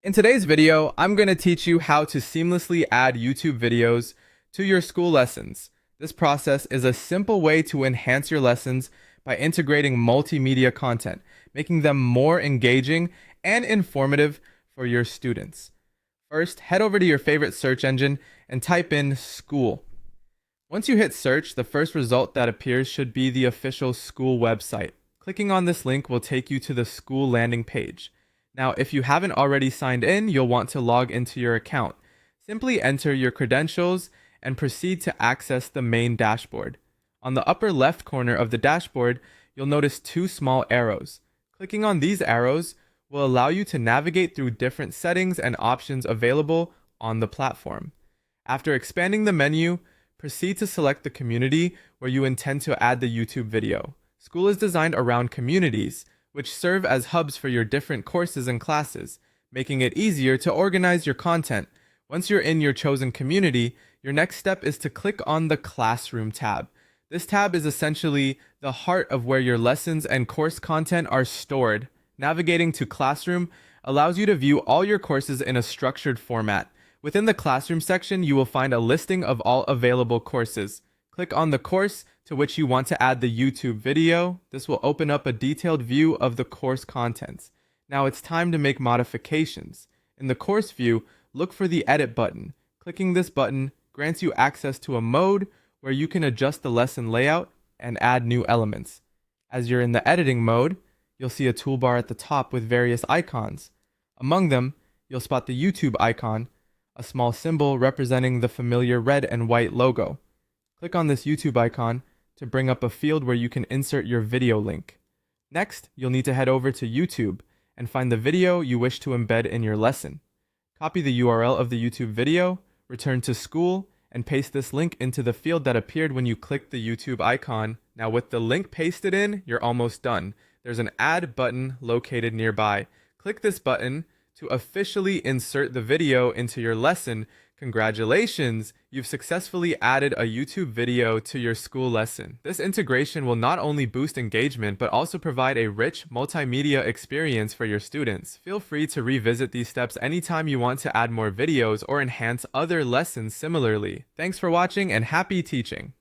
In today's video, I'm going to teach you how to seamlessly add YouTube videos to your school lessons. This process is a simple way to enhance your lessons by integrating multimedia content, making them more engaging and informative for your students. First, head over to your favorite search engine and type in Skool. Once you hit search, the first result that appears should be the official Skool website. Clicking on this link will take you to the Skool landing page. Now, if you haven't already signed in, you'll want to log into your account. Simply enter your credentials and proceed to access the main dashboard. On the upper left corner of the dashboard, you'll notice two small arrows. Clicking on these arrows will allow you to navigate through different settings and options available on the platform. After expanding the menu, proceed to select the community where you intend to add the YouTube video. Skool is designed around communities, which serve as hubs for your different courses and classes, making it easier to organize your content. Once you're in your chosen community, your next step is to click on the Classroom tab. This tab is essentially the heart of where your lessons and course content are stored. Navigating to Classroom allows you to view all your courses in a structured format. Within the Classroom section, you will find a listing of all available courses. Click on the course to which you want to add the YouTube video. This will open up a detailed view of the course contents. Now it's time to make modifications. In the course view, look for the edit button. Clicking this button grants you access to a mode where you can adjust the lesson layout and add new elements. As you're in the editing mode, you'll see a toolbar at the top with various icons. Among them, you'll spot the YouTube icon, a small symbol representing the familiar red and white logo. Click on this YouTube icon to bring up a field where you can insert your video link. Next, you'll need to head over to YouTube and find the video you wish to embed in your lesson. Copy the URL of the YouTube video, return to Skool, and paste this link into the field that appeared when you clicked the YouTube icon. Now with the link pasted in, you're almost done. There's an add button located nearby. Click this button to officially insert the video into your lesson. Congratulations, you've successfully added a YouTube video to your school lesson. This integration will not only boost engagement, but also provide a rich multimedia experience for your students. Feel free to revisit these steps anytime you want to add more videos or enhance other lessons similarly. Thanks for watching and happy teaching!